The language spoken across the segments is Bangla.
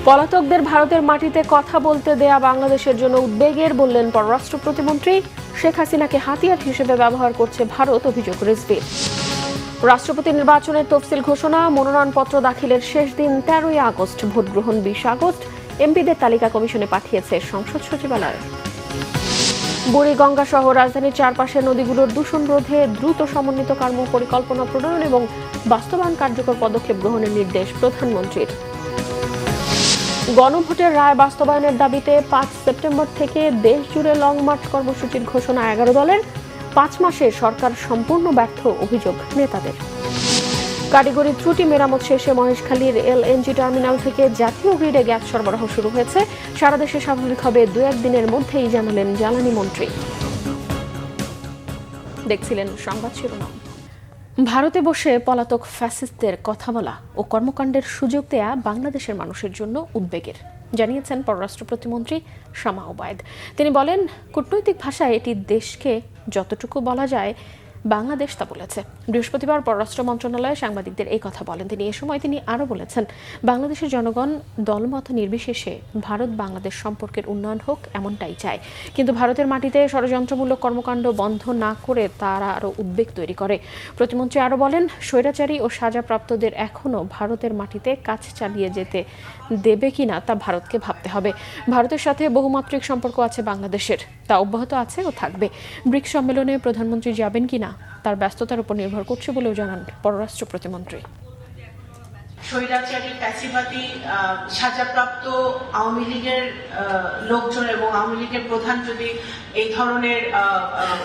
পলাতকদের ভারতের মাটিতে কথা বলতে দেয়া বাংলাদেশের জন্য উদ্বেগের বললেন পররাষ্ট্র প্রতিমন্ত্রী। শেখ হাসিনাকে হাতিয়ার হিসেবে ব্যবহার করছে ভারত, অভিযোগ রিজভীর। রাষ্ট্রপতি নির্বাচনের তফসিল ঘোষণা, মনোনয়নপত্র দাখিলের শেষ দিন 13ই আগস্ট, ভোট গ্রহণ 20 আগস্ট। এমপিদের তালিকা কমিশনে পাঠিয়েছে সংসদ সচিবালয়। বুড়িগঙ্গা সহ রাজধানীর চারপাশের নদীগুলোর দূষণ রোধে দ্রুত সমন্বিত কর্মপরিকল্পনা প্রণয়ন এবং বাস্তবায়ন কার্যকর পদক্ষেপ গ্রহণের নির্দেশ প্রধানমন্ত্রীর। গণভোটের রায় বাস্তবায়নের দাবিতে 5 সেপ্টেম্বর থেকে দেশ জুড়ে লং মার্চ কর্মসূচির ঘোষণা 11 দলের। 5 মাসে সরকার সম্পূর্ণ ব্যর্থ, অভিযোগ নেতাদের। কারিগরি ত্রুটি মেরামত শেষে মহেশখালীর এলএনজি টার্মিনাল থেকে জাতীয় গ্রিডে গ্যাস সরবরাহ শুরু হয়েছে। সারা দেশে স্বাভাবিক হবে 2-1 দিনের মধ্যেই, জানালেন জ্বালানি মন্ত্রী। দেখছিলেন সংবাদ শিরোনাম। ভারতে বসে পলাতক ফ্যাসিস্টদের কথা বলা ও কর্মকাণ্ডের সুযোগ দেয়া বাংলাদেশের মানুষের জন্য উদ্বেগের, জানিয়েছেন পররাষ্ট্র প্রতিমন্ত্রী শামা ওবায়দ। তিনি বলেন, কূটনৈতিক ভাষায় এটি দেশকে যতটুকু বলা যায় বাংলাদেশ তা বলেছে। বৃহস্পতিবার পররাষ্ট্র মন্ত্রণালয়ে সাংবাদিকদের এই কথা বলেন তিনি। এ সময় তিনি আরও বলেছেন, বাংলাদেশের জনগণ দলমত নির্বিশেষে ভারত বাংলাদেশ সম্পর্কের উন্নয়ন হোক এমনটাই চায়, কিন্তু ভারতের মাটিতে ষড়যন্ত্রমূলক কর্মকাণ্ড বন্ধ না করে তারা আরও উদ্বেগ তৈরি করে। প্রতিমন্ত্রী আরও বলেন, স্বৈরাচারী ও সাজাপ্রাপ্তদের এখনও ভারতের মাটিতে কাজ চালিয়ে যেতে দেবে কিনা তা ভারতকে ভাবতে হবে। ভারতের সাথে বহুমাত্রিক সম্পর্ক আছে বাংলাদেশের, তা অব্যাহত আছে ও থাকবে। ব্রিক্স সম্মেলনে প্রধানমন্ত্রী যাবেন কিনা তার ব্যস্ততার উপর নির্ভর করছে বলেও জানান পররাষ্ট্র প্রতিমন্ত্রী। স্বৈরাচারী ফ্যাসিবাদী সাজাপ্রাপ্ত আওয়ামী লীগের লোকজন এবং আওয়ামী লীগের প্রধান যদি এই ধরনের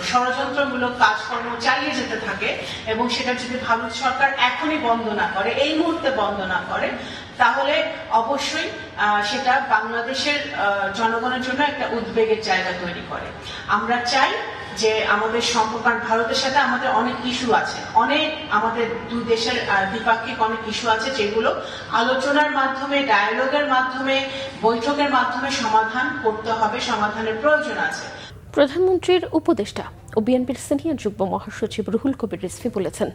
ষড়যন্ত্রমূলক কাজকর্ম চালিয়ে যেতে থাকে এবং সেটা যদি ভারত সরকার এখনই বন্ধ না করে, এই মুহূর্তে বন্ধ না করে, তাহলে অবশ্যই সেটা বাংলাদেশের জনগণের জন্য একটা উদ্বেগের জায়গা তৈরি করে। আমরা চাই যে আমাদের সম্পর্ক, ভারতের সাথে আমাদের অনেক ইস্যু আছে, আমাদের দুই দেশের দ্বিপাক্ষিক অনেক ইস্যু আছে, যেগুলো আলোচনার মাধ্যমে, ডায়ালগের মাধ্যমে, বৈঠকের মাধ্যমে সমাধান করতে হবে, সমাধানের প্রয়োজন আছে। প্রধানমন্ত্রীর উপদেষ্টা ও বিএনপির সিনিয়র যুগ্ম মহাসচিব রুহুল কবির রিজভী বলেছেন,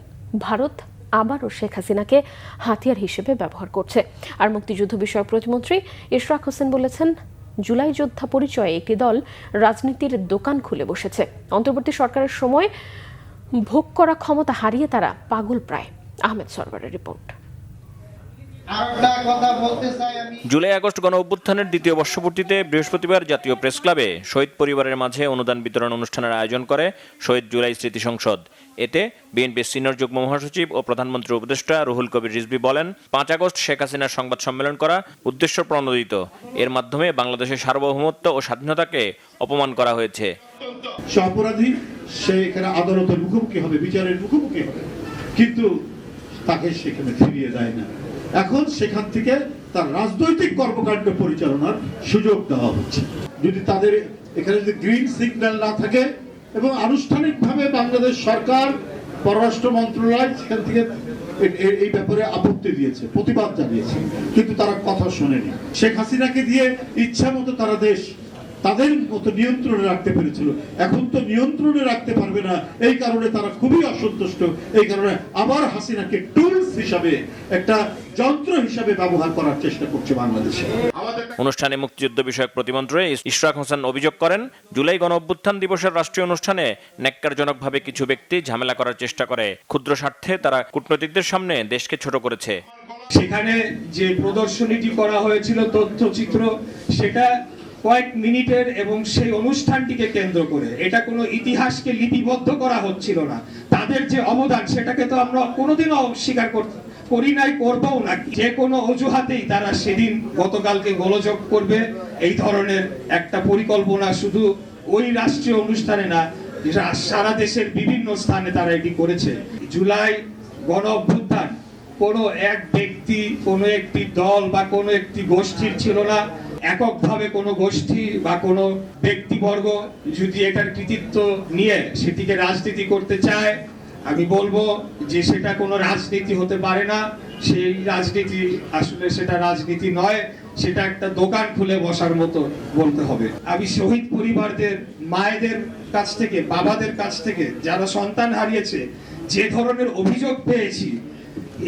ভারত আবারও শেখ হাসিনাকে হাতিয়ার হিসেবে ব্যবহার করছে। আর মুক্তিযুদ্ধ বিষয়ক প্রতিমন্ত্রী ইশরাক হোসেন বলেছেন, জুলাই যোদ্ধা পরিচয়ে একটি দল রাজনীতির দোকান খুলে বসেছে। অন্তর্বর্তী সরকারের সময় ভোগ করা ক্ষমতা হারিয়ে তারা পাগল প্রায়। আহমেদ সরওয়ারের রিপোর্ট। জুলাই আগস্ট গণ অভ্যুত্থানের দ্বিতীয় বর্ষপূর্তিতে বৃহস্পতিবার জাতীয় প্রেস ক্লাবে শহীদ পরিবারের মাঝে অনুদান বিতরণ অনুষ্ঠানের আয়োজন করে শহীদ জুলাই স্মৃতি সংসদ। এতে বিএনপির সিনিয়র যুগ্ম মহাসচিব ও প্রধানমন্ত্রীর উপদেষ্টা রুহুল কবির রিজভী বলেন, 5 আগস্ট শেখ হাসিনার সংবাদ সম্মেলন করা উদ্দেশ্য প্রণোদিত। এর মাধ্যমে বাংলাদেশের সার্বভৌমত্ব ও স্বাধীনতাকে অপমান করা হয়েছে। সে অপরাধী, সে এখানে আদালতের মুখোমুখি হবে, বিচারের মুখোমুখি হবে, কিন্তু তাকে সেখানে ফিরিয়ে দেয় না। এখন সেখান থেকে তার রাজনৈতিক কর্মকাণ্ড পরিচালনার সুযোগ দেওয়া হচ্ছে। যদি তাদের এখানে যদি গ্রিন সিগন্যাল না থাকে এবং আনুষ্ঠানিকভাবে বাংলাদেশ সরকার, পররাষ্ট্র মন্ত্রণালয় সেখান থেকে এই ব্যাপারে আপত্তি দিয়েছে, প্রতিবাদ জানিয়েছে, কিন্তু তারা কথা শোনেনি। শেখ হাসিনাকে দিয়ে ইচ্ছা মতো তারা দেশ তাদের মতো নিয়ন্ত্রণে রাখতে পেরেছিল, এখন তো নিয়ন্ত্রণে রাখতে পারবে না। এই কারণে তারা খুবই অসন্তুষ্ট। এই কারণে আবার হাসিনাকে টুলস হিসাবে, একটা যন্ত্র হিসাবে ব্যবহার করার চেষ্টা করছে বাংলাদেশে। অনুষ্ঠানে মুক্তিযুদ্ধ বিষয়ক প্রতিমন্ত্রী ইশরাক হোসেন অভিযোগ করেন, জুলাই গণ অভ্যুত্থান দিবসের রাষ্ট্রীয় অনুষ্ঠানে ন্যাক্কারজনকভাবে কিছু ব্যক্তি ঝামেলা করার চেষ্টা করে। ক্ষুদ্র স্বার্থে তারা কূটনীতিকদের সামনে দেশকে ছোট করেছে। সেখানে যে প্রদর্শনীটি করা হয়েছিল তথ্যচিত্র, সেটা কয়েক মিনিটের এবং সেই অনুষ্ঠানটিকে কেন্দ্র করে এটা কোনো ইতিহাসকে লিপিবদ্ধ করা হচ্ছিল না। তাদের যে অবদান, সেটাকে তো আমরা কোনোদিনও অস্বীকার করি নাই, করবও না। যে কোনো অজুহাতেই তারা সেদিন গতকালকে গোলযোগ করবে, এই ধরনের একটা পরিকল্পনা শুধু ওই রাষ্ট্রীয় অনুষ্ঠানে না, সারা দেশের বিভিন্ন স্থানে তারা এটি করেছে। জুলাই গণ অভ্যুত্থান কোনো এক ব্যক্তি, কোনো একটি দল বা কোনো একটি গোষ্ঠীর ছিল না। এককভাবে কোনো গোষ্ঠী বা কোনো ব্যক্তিবর্গ যদি এটার কৃতিত্ব নিয়ে সেটিকে রাজনীতি করতে চায়, আমি বলবো যে সেটা কোনো রাজনীতি হতে পারে না। সেই রাজনীতি আসলে সেটা রাজনীতি নয়, সেটা একটা দোকান খুলে বসার মতো বলতে হবে। আমি শহীদ পরিবারদের, মায়েদের কাছ থেকে, বাবাদের কাছ থেকে, যারা সন্তান হারিয়েছে, যে ধরনের অভিযোগ পেয়েছি,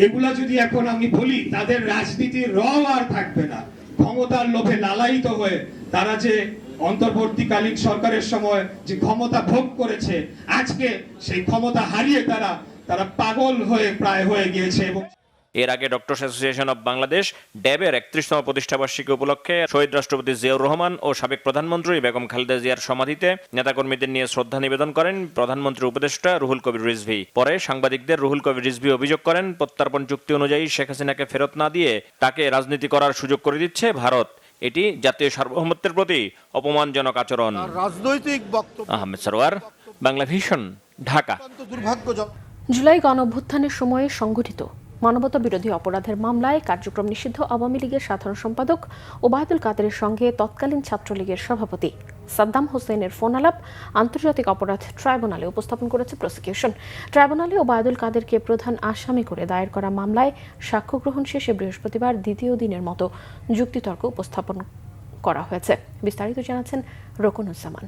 এগুলা যদি এখন আমি বলি, তাদের রাজনীতির রং আর থাকবে না। ক্ষমতার লোভে লালায়িত হয়ে তারা যে অন্তর্বর্তীকালীন সরকারের সময় যে ক্ষমতা ভোগ করেছে, আজকে সেই ক্ষমতা হারিয়ে তারা পাগল হয়ে প্রায় হয়ে গিয়েছে। এবং এর আগে ডক্টরস অ্যাসোসিয়েশন অব বাংলাদেশ ড্যাবের 31তম প্রতিষ্ঠাবার্ষিকী উপলক্ষে শহীদ রাষ্ট্রপতি জিয়াউর রহমান ও সাবেক প্রধানমন্ত্রী বেগম খালেদা জিয়ার সমাধিতে নেতাকর্মীদের নিয়ে শ্রদ্ধা নিবেদন করেন প্রধানমন্ত্রীর উপদেষ্টা রুহুল কবির রিজভী। পরে সাংবাদিকদের রুহুল কবির রিজভী অভিযোগ করেন, প্রত্যর্পণ চুক্তি অনুযায়ী শেখ হাসিনাকে ফেরত না দিয়ে তাকে রাজনীতি করার সুযোগ করে দিচ্ছে ভারত। এটি জাতীয় সার্বভৌমত্বের প্রতি অপমানজনক আচরণ। রাজনৈতিক বক্তব্য। আহমেদ সরোয়ার, বাংলা ভিশন, ঢাকা। দুর্ভাগ্যজনক। জুলাই গণঅভ্যুত্থানের সময়ে সংঘটিত মানবতা বিরোধী অপরাধের মামলায় কার্যক্রম নিষিদ্ধ আওয়ামী লীগের সাধারণ সম্পাদক ওবায়দুল কাদেরের সঙ্গে তৎকালীন ছাত্রলীগের সভাপতি সাদ্দাম হোসেনের ফোন আলাপ আন্তর্জাতিক অপরাধ ট্রাইব্যুনালে উপস্থাপন করেছে প্রসিকিউশন। ট্রাইব্যুনালে ওবায়দুল কাদেরকে প্রধান আসামি করে দায়ের করা মামলায় সাক্ষ্য গ্রহণ শেষে বৃহস্পতিবার দ্বিতীয় দিনের মতো যুক্তিতর্ক উপস্থাপন করা হয়েছে। বিস্তারিত জানাচ্ছেন রোকনুজ্জামান।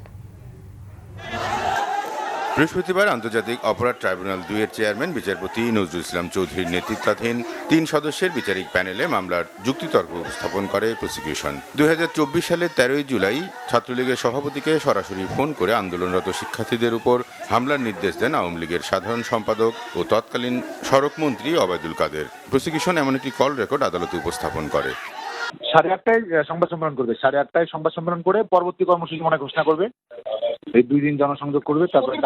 বৃহস্পতিবার আন্তর্জাতিক অপরাধ ট্রাইব্যুনাল 2 এর চেয়ারম্যান বিচারপতি নজরুল ইসলাম চৌধুরীর নেতৃত্বাধীন 3 সদস্যের বিচারিক প্যানেলে মামলার যুক্তিতর্ক উপস্থাপন করে প্রসিকিউশন। 2024 সালের 13 জুলাই ছাত্রলীগের সভাপতিকে সরাসরি ফোন করে আন্দোলনরত শিক্ষার্থীদের উপর হামলার নির্দেশ দেন আওয়ামী লীগের সাধারণ সম্পাদক ও তৎকালীন সড়ক মন্ত্রী ওবায়দুল কাদের। প্রসিকিউশন এমন একটি কল রেকর্ড আদালতে উপস্থাপন করে। 8:30টায় সংবাদ সম্মেলন করবে, 8:30টায় সংবাদ সম্মেলন করে পরবর্তী কর্মসূচি মনে ঘোষণা করবে। এই 2 দিন জনসংযোগ করবে, তারপরে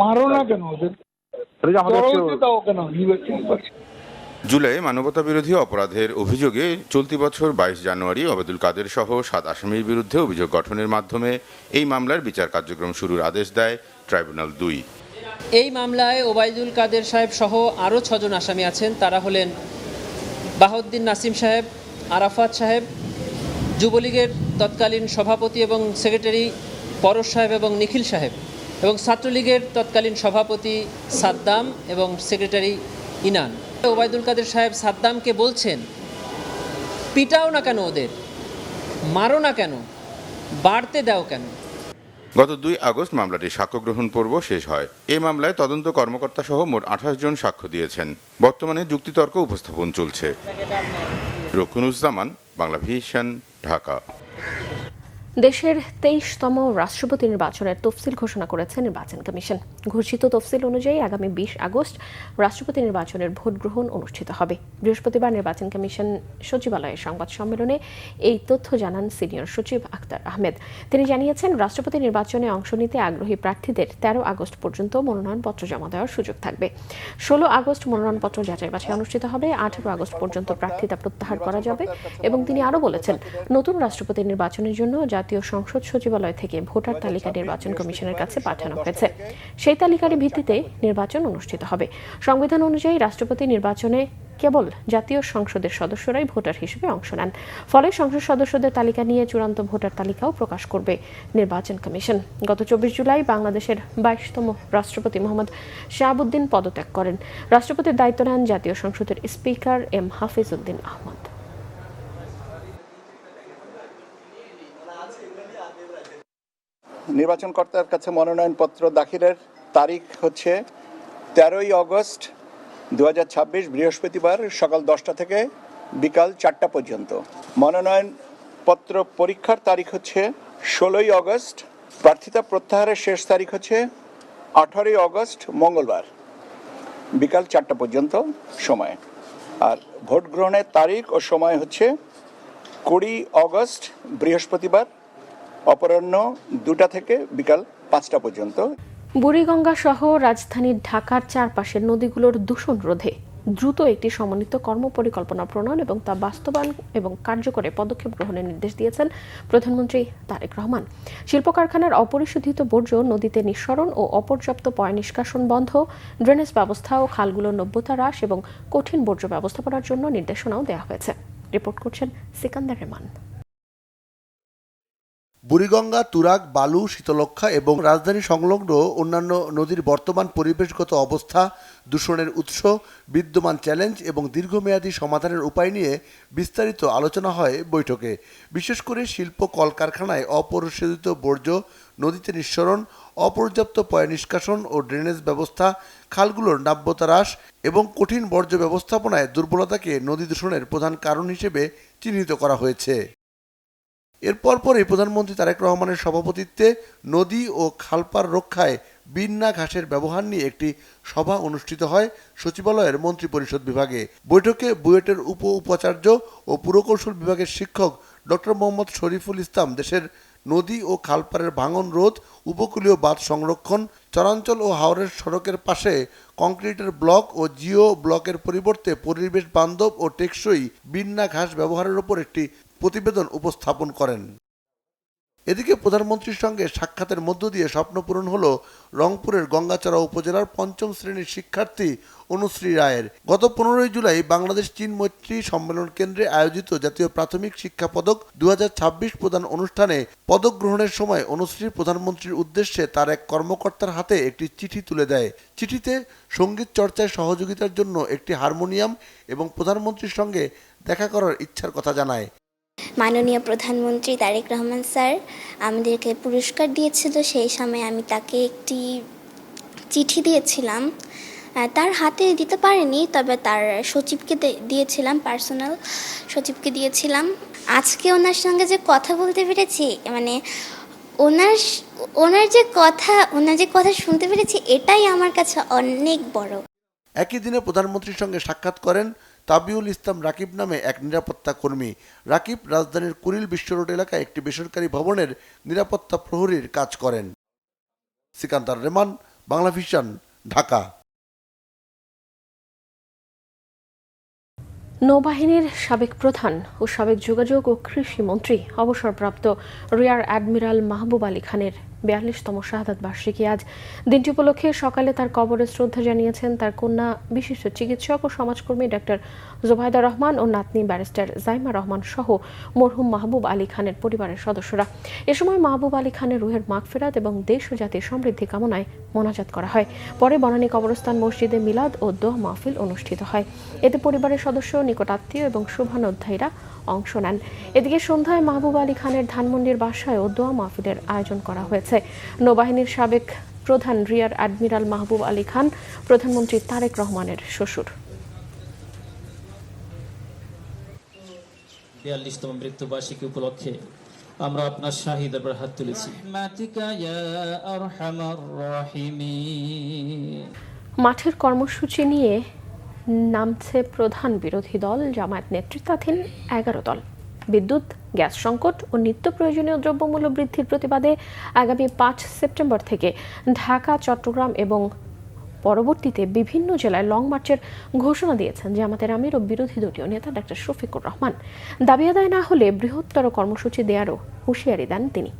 মারো না কেন ওদের জুলাই মানবতা বিরোধী অপরাধের অভিযোগে চলতি বছর 22 জানুয়ারি ওবায়দুল কাদের সহ 7 আসামির বিরুদ্ধে অভিযোগ গঠনের মাধ্যমে এই মামলার বিচার কার্যক্রম শুরুর আদেশ দেয় ট্রাইব্যুনাল 2। এই মামলায় ওবায়দুল কাদের সাহেব সহ আরও 6 জন আসামি আছেন। তারা হলেন বাহাউদ্দিন নাসিম সাহেব, আরাফাত সাহেব, যুবলীগের তৎকালীন সভাপতি এবং সেক্রেটারি পরশ সাহেব এবং নিখিল সাহেব, এবং ছাত্রলীগের তৎকালীন সভাপতি সাদ্দাম এবং সেক্রেটারি ইনান। ওবায়দুল কাদের সাহেব সাদ্দামকে বলছেন, পিটাও না কেন ওদের, মারো না কেন, বাড়তে দাও কেন। গত 2 আগস্ট মামলাটির সাক্ষ্য গ্রহণ পর্ব শেষ হয়। এই মামলায় তদন্ত কর্মকর্তা সহ মোট 28 জন সাক্ষ্য দিয়েছেন। বর্তমানে যুক্তিতর্ক উপস্থাপন চলছে। রোকনুজ্জামান, বাংলা ভিশন, ঢাকা। দেশের 23তম রাষ্ট্রপতি নির্বাচনের তফসিল ঘোষণা করেছে নির্বাচন কমিশন। ঘোষিত তফসিল অনুযায়ী আগামী 20 আগস্ট রাষ্ট্রপতি নির্বাচনের ভোট গ্রহণ অনুষ্ঠিত হবে। বৃহস্পতিবার নির্বাচন কমিশন সচিবালয়ের সংবাদ সম্মেলনে এই তথ্য জানান সিনিয়র সচিব আখতার আহমেদ। তিনি জানিয়েছেন, রাষ্ট্রপতি নির্বাচনে অংশ নিতে আগ্রহী প্রার্থীদের 13 আগস্ট পর্যন্ত মনোনয়নপত্র জমা দেওয়ার সুযোগ থাকবে। 16 আগস্ট মনোনয়নপত্র যাচাই বাছাই অনুষ্ঠিত হবে। 18 আগস্ট পর্যন্ত প্রার্থিতা প্রত্যাহার করা যাবে। এবং তিনি আরও বলেছেন, নতুন রাষ্ট্রপতি নির্বাচনের জন্য জাতীয় সংসদ সচিবালয় থেকে ভোটার তালিকা নির্বাচন কমিশনের কাছে পাঠানো হয়েছে। সেই তালিকার ভিত্তিতে নির্বাচন অনুষ্ঠিত হবে। সংবিধান অনুযায়ী রাষ্ট্রপতি নির্বাচনে কেবল জাতীয় সংসদের সদস্যরাই ভোটার হিসেবে অংশ নেন। ফলে সংসদ সদস্যদের তালিকা নিয়ে চূড়ান্ত ভোটার তালিকাও প্রকাশ করবে নির্বাচন কমিশন। গত 24 জুলাই বাংলাদেশের 22তম রাষ্ট্রপতি মোহাম্মদ শাহাবুদ্দিন পদত্যাগ করেন। রাষ্ট্রপতির দায়িত্ব নেন জাতীয় সংসদের স্পিকার এম হাফিজ উদ্দিন আহমদ। নির্বাচনকর্তার কাছে মনোনয়নপত্র দাখিলের তারিখ হচ্ছে 13 আগস্ট 2026 বৃহস্পতিবার সকাল 10টা থেকে বিকাল 4টা পর্যন্ত। মনোনয়নপত্র পরীক্ষার তারিখ হচ্ছে 16 আগস্ট। প্রার্থিতা প্রত্যাহারের শেষ তারিখ হচ্ছে 18 আগস্ট মঙ্গলবার বিকাল 4টা পর্যন্ত সময়। আর ভোট গ্রহণের তারিখ ও সময় হচ্ছে 20 আগস্ট বৃহস্পতিবার অপরাহ্ন 2টা থেকে বিকাল 5টা পর্যন্ত। বুড়িগঙ্গা সহ রাজধানী ঢাকার চারপাশের নদীগুলোর দূষণ রোধে দ্রুত একটি সমন্বিত কর্মপরিকল্পনা প্রণয়ন এবং তা বাস্তবায়ন এবং কার্যকরে পদক্ষেপ গ্রহণের নির্দেশ দিয়েছেন প্রধানমন্ত্রী তারেক রহমান। শিল্প কারখানার অপরিশোধিত বর্জ্য নদীতে নিঃসরণ ও অপর্যাপ্ত পয় নিষ্কাশন বন্ধ, ড্রেনেজ ব্যবস্থা ও খালগুলোর নব্যতা হ্রাস এবং কঠিন বর্জ্য ব্যবস্থাপনার জন্য নির্দেশনাও দেওয়া হয়েছে। রিপোর্ট করছেন সিকান্দার রেমান। বুড়িগঙ্গা, তুরাগ, বালু, শীতলক্ষ্যা এবং রাজধানী সংলগ্ন অন্যান্য নদীর বর্তমান পরিবেশগত অবস্থা, দূষণের উৎস, বিদ্যমান চ্যালেঞ্জ এবং দীর্ঘমেয়াদী সমাধানের উপায় নিয়ে বিস্তারিত আলোচনা হয় বৈঠকে। বিশেষ করে শিল্প কলকারখানায় অপরিশোধিত বর্জ্য নদীতে নিঃসরণ, অপর্যাপ্ত পয় নিষ্কাশন ও ড্রেনেজ ব্যবস্থা, খালগুলোর নাব্যতা হ্রাস এবং কঠিন বর্জ্য ব্যবস্থাপনায় দুর্বলতাকে নদী দূষণের প্রধান কারণ হিসেবে চিহ্নিত করা হয়েছে। এর পরপরই প্রধানমন্ত্রী তারেক রহমানের সভাপতিত্বে নদী ও খালপাড় রক্ষায় বিন্না ঘাসের ব্যবহার নিয়ে একটি সভা অনুষ্ঠিত হয় সচিবালয়ের মন্ত্রিপরিষদ বিভাগে। বৈঠকে বুয়েটের উপাচার্য ও পুরকৌশল বিভাগের শিক্ষক ডক্টর মোহাম্মদ শরীফুল ইসলাম দেশের নদী ও খালপাড়ের ভাঙন রোধ, উপকূলীয় বাঁধ সংরক্ষণ, চরাঞ্চল ও হাওরের সড়কের পাশে কংক্রিটের ব্লক ও জিও ব্লকের পরিবর্তে পরিবেশ বান্ধব ও টেকসই বিন্না ঘাস ব্যবহারের উপর একটি প্রতিবেদন উপস্থাপন করেন। এদিকে প্রধানমন্ত্রীর সঙ্গে সাক্ষাতের মধ্য দিয়ে স্বপ্ন পূরণ হল রংপুরের গঙ্গাচড়া উপজেলার ৫ম শ্রেণীর শিক্ষার্থী অনুশ্রী রায়ের। গত ১৫ জুলাই বাংলাদেশ চীন মৈত্রী সম্মেলন কেন্দ্রে আয়োজিত জাতীয় প্রাথমিক শিক্ষা পদক ২০২৬ প্রদান অনুষ্ঠানে পদক গ্রহণের সময় অনুশ্রী প্রধানমন্ত্রীর উদ্দেশ্যে তার এক কর্মকর্তার হাতে একটি চিঠি তুলে দেয়। চিঠিতে সঙ্গীত চর্চায় সহযোগিতার জন্য একটি হারমোনিয়াম এবং প্রধানমন্ত্রীর সঙ্গে দেখা করার ইচ্ছার কথা জানায়। মাননীয় প্রধানমন্ত্রী তারেক রহমান স্যার আমাদেরকে পুরস্কার দিয়েছিল, সেই সময় আমি তাকে একটি চিঠি দিয়েছিলাম। তার হাতে দিতে পারিনি, তবে তার সচিবকে দিয়েছিলাম, পার্সোনাল সচিবকে দিয়েছিলাম। আজকে ওনার সঙ্গে যে কথা বলতে পেরেছি, মানে ওনার যে কথা শুনতে পেরেছি, এটাই আমার কাছে অনেক বড়। একই দিনে প্রধানমন্ত্রীর সঙ্গে সাক্ষাৎ করেন তাবিউল ইসলাম রাকিব নামে এক নিরাপত্তা কর্মী। রাকিব রাজধানীর কুড়িল বিশ্ব রোড এলাকায় একটি বেসরকারি ভবনের নিরাপত্তা প্রহরীর কাজ করেন। সিকান্দার রেমান, বাংলা ভিশন, ঢাকা। নৌবাহিনীর সাবেক প্রধান ও সাবেক যোগাযোগ ও কৃষি মন্ত্রী অবসরপ্রাপ্ত রিয়ার অ্যাডমিরাল মাহবুব আলী খানের ৪২তম শাহাদাত বার্ষিকী আজ। দিনটি উপলক্ষে সকালে তার কবরে শ্রদ্ধা জানিয়েছেন তার কন্যা বিশিষ্ট চিকিৎসক ও সমাজকর্মী ডক্টর জোবায়দা রহমান ও নাতনি ব্যারিস্টার জাইমা রহমান সহ মরহুম মাহবুব আলী খানের পরিবারের সদস্যরা। এ সময় মাহবুব আলী খানের রুহের মাগফিরাত এবং দেশ ও জাতির সমৃদ্ধি কামনায় মোনাজাত করা হয়। পরে বনানী কবরস্থান মসজিদে মিলাদ ও দোয়া মাহফিল অনুষ্ঠিত হয়। এতে পরিবারের সদস্য, নিকটাত্মীয় এবং শুভানুধ্যায়ীরা অংশ নেন। এদিকে সন্ধ্যায় মাহবুব আলী খানের ধানমন্ডির বাসায় ও দোয়া মাহফিলের আয়োজন করা হয়েছে। নৌবাহিনীর সাবেক প্রধান রিয়ার অ্যাডমিরাল মাহবুব আলী খান প্রধানমন্ত্রী তারেক রহমানের শ্বশুর। ৪২তম মৃত্যুবার্ষিকী উপলক্ষে আমরা আপনার শাহী দরবার হাত তুলেছি। মাঠের কর্মসূচি নিয়ে নামছে প্রধান বিরোধী দল জামায়াত নেতৃত্বাধীন ১১ দল। বিদ্যুৎ, গ্যাস সংকট ও নিত্য প্রয়োজনীয় দ্রব্যমূল্য বৃদ্ধির প্রতিবাদে আগামী ৫ সেপ্টেম্বর থেকে ঢাকা, চট্টগ্রাম এবং পরবর্তীতে বিভিন্ন জেলায় লং মার্চের ঘোষণা দিয়েছেন জামাতের আমির ও বিরোধী দলীয় নেতা ডক্টর শফিকুর রহমান। দাবি আদায় না হলে বৃহত্তর কর্মসূচি দেওয়ারও হুঁশিয়ারি দেন তিনি।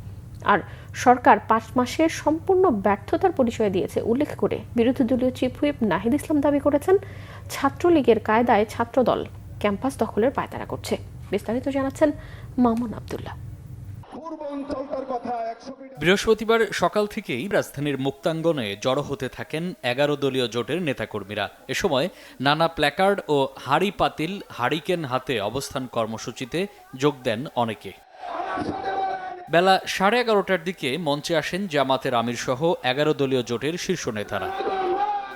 আর সরকার ৫ মাসের সম্পূর্ণ ব্যর্থতার পরিচয় দিয়েছে উল্লেখ করে বিরোধী দলীয় চিফ হুইপ নাহিদ ইসলাম দাবি করেছেন ছাত্রলীগের কায়দায় ছাত্রদল ক্যাম্পাস দখলের পায়তারা করছে। বিস্তারিত জানাচ্ছেন মামুন আব্দুল্লাহ। বৃহস্পতিবার সকাল থেকেই রাজধানীর মুক্তাঙ্গনে জড়ো হতে থাকেন ১১ দলীয় জোটের নেতাকর্মীরা। এ সময় নানা প্ল্যাকার্ড ও হাড়ি পাতিল, হারিকেন হাতে অবস্থান কর্মসূচিতে যোগ দেন অনেকে। বেলা 11:30টার দিকে মঞ্চে আসেন জামাতের আমির সহ ১১ দলীয় জোটের শীর্ষ নেতারা।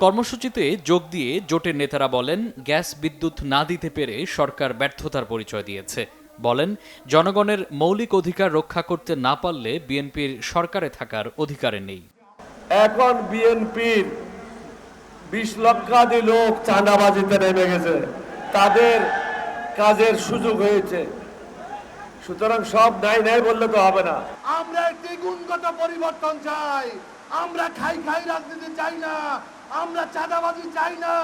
কর্মসূচিতে যোগ দিয়ে জোটের নেতারা বলেন, গ্যাস বিদ্যুৎ না দিতে পেরে সরকার ব্যর্থতার পরিচয় দিয়েছে। বলেন, জনগণের মৌলিক অধিকার রক্ষা করতে না পারলে বিএনপির সরকারে থাকার অধিকারে নেই। এখন বিএনপির ২০ লক্ষাধিক লোক চাঁদাবাজিতে নেমে গেছে, তাদের কাজের সুযোগ হয়েছে। সুতরাং সব নাই নাই বললে তো হবে না। আমরা একটি গুণগত পরিবর্তন চাই। আমরা খাই রাজনীতি চাই না, আমরা চাঁদাবাজি চাই না।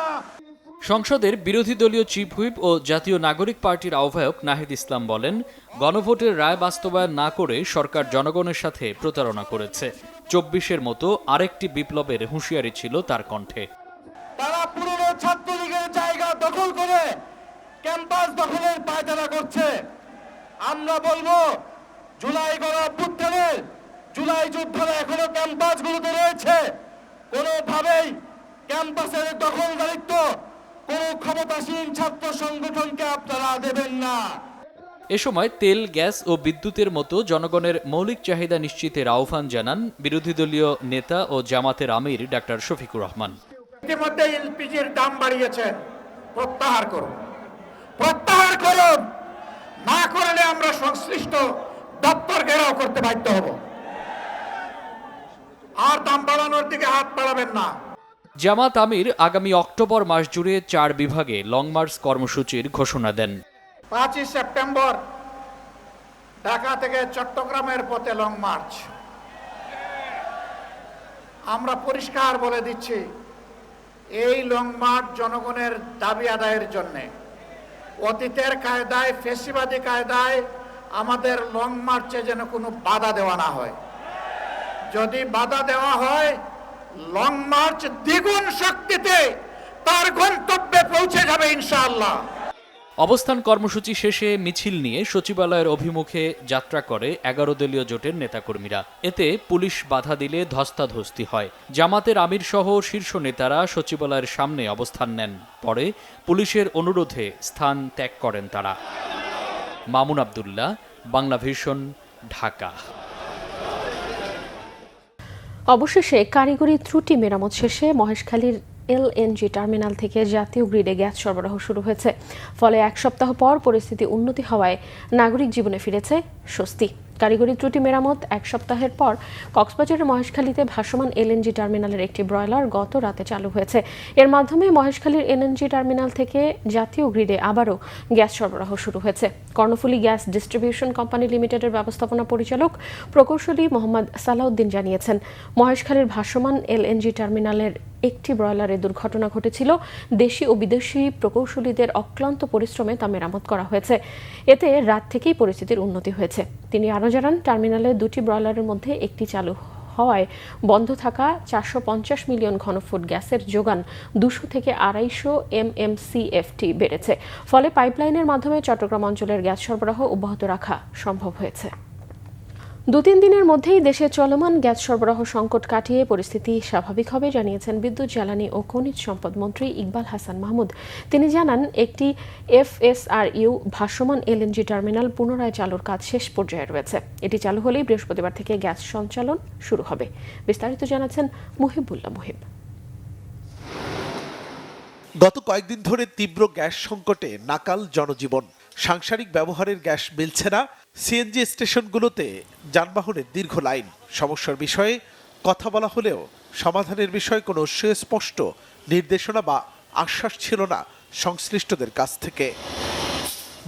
সংসদের বিরোধী দলীয় চিফ হুইপ ও জাতীয় নাগরিক পার্টির আহ্বায়ক নাহিদ ইসলাম বলেন, গণভোটের রায় বাস্তবায়ন না করে সরকার জনগণের সাথে প্রতারণা করেছে। ২৪-এর মতো আরেকটি বিপ্লবের হুঁশিয়ারি ছিল তার কণ্ঠে। তারা পুরনো ছাত্রলীগের জায়গা দখল করে ক্যাম্পাস দখলের পায়তারা করছে। আমরা বলবো, জুলাই গণঅভ্যুত্থানের জুলাই যোদ্ধারা এখনো ক্যাম্পাসগুলোতে রয়েছে। কোনোভাবেই ক্যাম্পাসের দখলদারিত্ব কোন ক্ষমতাসীন ছাত্র সংগঠনকে আপনারা দেবেন না। এ সময় তেল, গ্যাস ও বিদ্যুতের মতো জনগণের মৌলিক চাহিদা নিশ্চিতের আহ্বান জানান বিরোধী দলীয় নেতা ও জামাতের আমির ডাক্তার শফিকুর রহমান। ইতিমধ্যে এলপিজির দাম বাড়িয়েছেন, প্রত্যাহার করুন, প্রত্যাহার করুন, না করলে আমরা সংশ্লিষ্ট দপ্তর ঘেরাও করতে বাধ্য হব। আর দাম বাড়ানোর দিকে হাত বাড়াবেন না। জামাত আমির আগামী অক্টোবর মাস জুড়ে 4 বিভাগে লং মার্চ কর্মসূচির ঘোষণা দেন। 5 সেপ্টেম্বর ঢাকা থেকে চট্টগ্রামের পথে লং মার্চ। আমরা পরিষ্কার বলে দিচ্ছি, এই লং মার্চ জনগণের দাবি আদায়ের জন্য। অতীতের কায়দায়, ফেসিবাদী কায়দায় আমাদের লং মার্চে যেন কোনো বাধা দেওয়া না হয়। যদি বাধা দেওয়া হয়, লং মার্চ দ্বিগুণ শক্তিতে তার গন্তব্যে পৌঁছে যাবে ইনশাআল্লাহ। অবস্থান কর্মসূচি শেষে মিছিল নিয়ে সচিবালয়ের অভিমুখে যাত্রা করে 11 দলীয় জোটের নেতাকর্মীরা। এতে পুলিশ বাধা দিলে ধস্তাধস্তি হয়। জামাতের আমির সহ শীর্ষ নেতারা সচিবালয়ের সামনে অবস্থান নেন। পরে পুলিশের অনুরোধে স্থান ত্যাগ করেন তারা। মামুন আব্দুল্লাহ, বাংলা ভিশন, ঢাকা। অবশেষে কারিগরি ত্রুটি মেরামত শেষে মহেশখালীর এলএনজি টার্মিনাল থেকে জাতীয় গ্রিডে গ্যাস সরবরাহ শুরু হয়েছে। ফলে 1 সপ্তাহ পর পরিস্থিতি উন্নতি হওয়ায় নাগরিক জীবনে ফিরেছে স্বস্তি। কারিগরি ত্রুটি মেরামত 1 সপ্তাহের পর কক্সবাজারের মহেশখালীতে ভাসমান এলএনজি টার্মিনালের একটি ব্রয়লার গত রাতে চালু হয়েছে। এর মাধ্যমে মহেশখালীর এলএনজি টার্মিনাল থেকে জাতীয় গ্রিডে আবারও গ্যাস সরবরাহ শুরু হয়েছে। কর্ণফুলী গ্যাস ডিস্ট্রিবিউশন কোম্পানি লিমিটেডের ব্যবস্থাপনা পরিচালক প্রকৌশলী মোহাম্মদ সালাউদ্দিন জানিয়েছেন, মহেশখালীর ভাসমান এলএনজি টার্মিনালের একটি ব্রয়লারে দুর্ঘটনা ঘটেছিল। দেশি ও বিদেশি প্রকৌশলীদের অক্লান্ত পরিশ্রমে তা মেরামত করা হয়েছে। এতে রাত থেকেই পরিস্থিতির উন্নতি হয়েছে। তিনি আরও জানান, টার্মিনালে 2টি ব্রয়লারের মধ্যে একটি চালু হওয়ায় বন্ধ থাকা 450 মিলিয়ন ঘনফুট গ্যাসের যোগান 200 থেকে 250 MMCFT বেড়েছে। ফলে পাইপলাইনের মাধ্যমে চট্টগ্রাম অঞ্চলের গ্যাস সরবরাহ অব্যাহত রাখা সম্ভব হয়েছে। 2-3 দিনের মধ্যেই দেশে চলমান গ্যাস সরবরাহ সংকট কাটিয়ে পরিস্থিতি স্বাভাবিক হবে জানিয়েছেন বিদ্যুৎ, জ্বালানি ও খনিজ সম্পদ মন্ত্রী ইকবাল হাসান মাহমুদ। তিনি জানান, একটি FSRU ভাসমান এলএনজি টার্মিনাল পুনরায় চালুর কাজ শেষ পর্যায়ে রয়েছে। এটি চালু হলেই বৃহস্পতিবার থেকে গ্যাস সঞ্চালন শুরু হবে। বিস্তারিত জানাচ্ছেন মুহিবুল্লাহ মুহিব। গত কয়েকদিন ধরে তীব্র গ্যাস সংকটে নাকাল জনজীবন। সাংসারিক ব্যবহারের গ্যাস মিলছে না। সিএনজি স্টেশনগুলোতে যানবাহনের দীর্ঘ লাইন। সমস্যার বিষয়ে কথা বলা হলেও সমাধানের বিষয়ে কোনো সুস্পষ্ট নির্দেশনা বা আশ্বাস ছিল না সংশ্লিষ্টদের কাছ থেকে।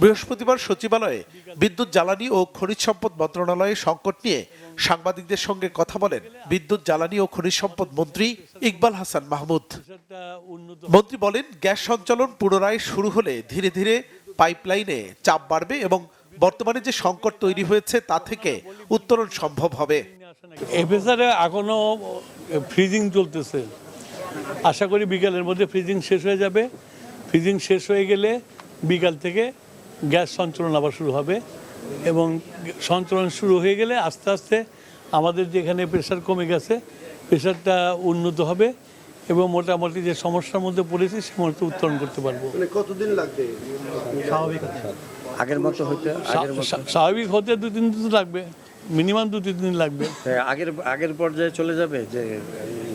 বৃহস্পতিবার সচিবালয়ে বিদ্যুৎ, জ্বালানি ও খনিজ সম্পদ মন্ত্রণালয়ে সংকট নিয়ে সাংবাদিকদের সঙ্গে কথা বলেন বিদ্যুৎ, জ্বালানি ও খনিজ সম্পদ মন্ত্রী ইকবাল হাসান মাহমুদ। মন্ত্রী বলেন, গ্যাস সঞ্চালন পুনরায় শুরু হলে ধীরে ধীরে পাইপলাইনে চাপ বাড়বে এবং বর্তমানে যে সংকট তৈরি হয়েছে তা থেকে উত্তরণ সম্ভব হবে। এফএসআরে এখনো ফ্রিজিং চলতেছে। আশা করি বিকালের মধ্যে ফ্রিজিং শেষ হয়ে যাবে। ফ্রিজিং শেষ হয়ে গেলে বিকাল থেকে গ্যাস সঞ্চালন আবার শুরু হবে এবং সঞ্চালন শুরু হয়ে গেলে আস্তে আস্তে আমাদের যেখানে প্রেশার কমে গেছে প্রেশারটা উন্নত হবে এবং মোটামুটি যে সমস্যার মধ্যে পড়েছি সে মধ্যে উত্তরণ করতে পারবো। কতদিন লাগবে স্বাভাবিক আগের মতো হতে? স্বাভাবিক হতে 2-3 দিন লাগবে, মিনিমাম 2-3 দিন লাগবে। আগের পর্যায়ে চলে যাবে যে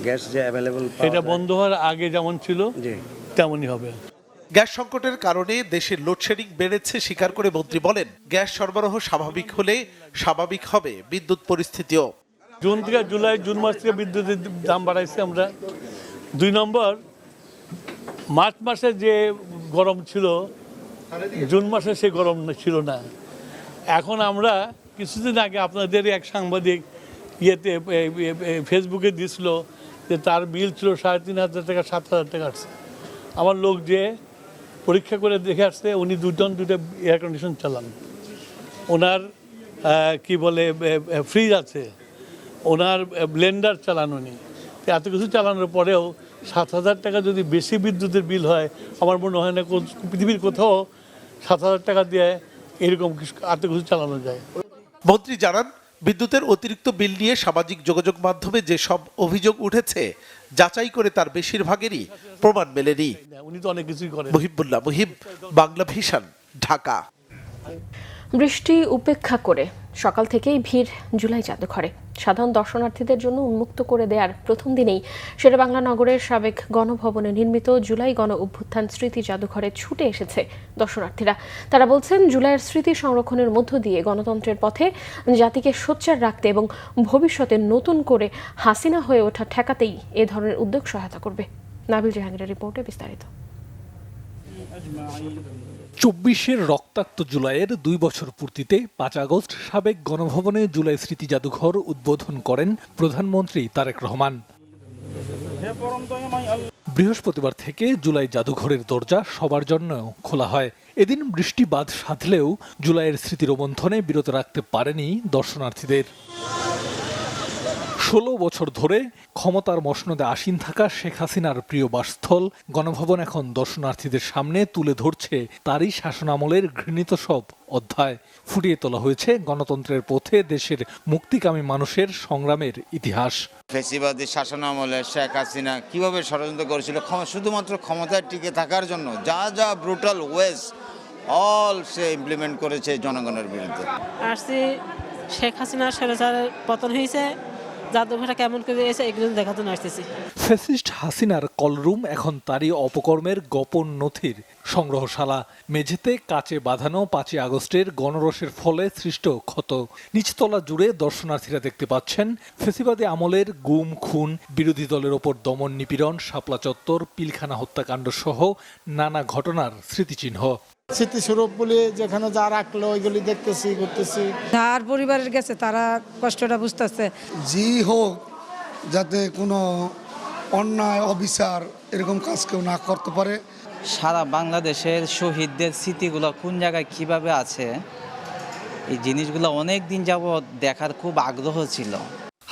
গ্যাস যে অ্যাভেলেবল, এটা বন্ধ হওয়ার আগে যেমন ছিল তেমনই হবে। গ্যাস সংকটের কারণে দেশের লোডশেডিং বেড়েছে স্বীকার করে মন্ত্রী বলেন, গ্যাস সরবরাহ স্বাভাবিক হলে স্বাভাবিক হবে বিদ্যুৎ পরিস্থিতিও। জুন মাস থেকে বিদ্যুতের দাম বাড়াইছি আমরা। 2 নম্বর, মার্চ মাসে যে গরম ছিল জুন মাসে সে গরম ছিল না। এখন আমরা কিছুদিন আগে আপনাদের এক সাংবাদিক ফেসবুকে দিয়েছিল যে তার বিল ছিল 3,500 টাকা, 7,000 টাকা আসছে। আমার লোক যে পরীক্ষা করে দেখে আসছে, উনি 2 টন 2টা এয়ার কন্ডিশন চালান। ওনার কি বলে ফ্রিজ আছে, ওনার ব্লেন্ডার চালান উনি। এত কিছু চালানোর পরেও 7,000 টাকা যদি বেশি বিদ্যুতের বিল হয়, আমার মনে হয় না পৃথিবীর কোথাও 7,000 টাকা দিয়ে এরকম এত কিছু চালানো যায়। মন্ত্রী জানান, বিদ্যুতের অতিরিক্ত বিল নিয়ে সামাজিক যোগাযোগ মাধ্যমে যেসব অভিযোগ উঠেছে যাচাই করে তার বেশিরভাগেরই প্রমাণ মেলেনি। উনি তো অনেক কিছুই করেন। মুহিবুল্লাহ মুহিব, বাংলা ভিশন, ঢাকা। বৃষ্টি উপেক্ষা করে সকাল থেকেই ভিড় জুলাই জাদুঘরে। সাধারণ দর্শনার্থীদের জন্য উন্মুক্ত করে দেওয়ার প্রথম দিনেই শেরেবাংলা নগরের সাবেক গণভবনে নির্মিত জুলাই গণ অভ্যুত্থান স্মৃতি জাদুঘরে ছুটে এসেছে দর্শনার্থীরা। তারা বলছেন, জুলাইয়ের স্মৃতি সংরক্ষণের মধ্য দিয়ে গণতন্ত্রের পথে জাতিকে সোচ্চার রাখতে এবং ভবিষ্যতে নতুন করে হাসিনা হয়ে ওঠা ঠেকাতেই এ ধরনের উদ্যোগ সহায়তা করবে। নাবিল জাহাঙ্গীরের রিপোর্টে বিস্তারিত। ২৪-এর রক্তাক্ত জুলাইয়ের ২ বছর পূর্তিতে ৫ আগস্ট সাবেক গণভবনে জুলাই স্মৃতি জাদুঘর উদ্বোধন করেন প্রধানমন্ত্রী তারেক রহমান। বৃহস্পতিবার থেকে জুলাই জাদুঘরের দরজা সবার জন্য খোলা হয়। এদিন বৃষ্টি বাদ সাধলেও জুলাইয়ের স্মৃতি রোমন্থনে বিরত রাখতে পারেনি দর্শনার্থীদের। ১৬ বছর ধরে ক্ষমতার মসনদে আসীন থাকা শেখ হাসিনার প্রিয় বাসস্থল গণভবন এখন দর্শনার্থীদের সামনে তুলে ধরছে তারই শাসনামলের ঘৃণিত সব অধ্যায়। ফুটিয়ে তোলা হয়েছে গণতন্ত্রের পথে দেশের মুক্তিকামী মানুষের সংগ্রামের ইতিহাস। ফ্যাসিবাদী শাসনামলে শেখ হাসিনা কিভাবে ষড়যন্ত্র করেছিল শুধুমাত্র ক্ষমতায় টিকে থাকার জন্য, যা যা ব্রুটাল ওয়েজ অল সে ইমপ্লিমেন্ট করেছে জনগণের বিরুদ্ধে। আসছি শেখ হাসিনার স্বৈরাচারের পতন হয়েছে, জাদুঘরটা কেমন করে এসে এগুলো দেখার জন্য আসতেছি। ফ্যাসিস্ট হাসিনার কলরুম এখন তারই অপকর্মের গোপন নথির সংগ্রহশালা। মেঝেতে কাচে বাঁধানো ৫ই আগস্টের গণরোষের ফলে সৃষ্ট ক্ষত। নিচতলা জুড়ে দর্শনার্থীরা দেখতে পাচ্ছেন ফ্যাসিবাদী আমলের গুম খুন, বিরোধী দলের ওপর দমন নিপীড়ন, শাপলা চত্বর, পিলখানা হত্যাকাণ্ড সহ নানা ঘটনার স্মৃতিচিহ্ন। স্মৃতিস্বরূপ বলে যেখানে যা রাখলো ওইগুলি দেখতেছি, করতেছি। যার পরিবারের গেছে তারা কষ্টটা বুঝতেছে। জি হোক, যাতে কোনো অন্যায় অবিচার এরকম কাজ কেউ না করতে পারে। সারা বাংলাদেশের শহীদদের স্মৃতিগুলো কোন জায়গায় কিভাবে আছে, এই জিনিসগুলো অনেক দিন যাবৎ দেখার খুব আগ্রহ ছিল।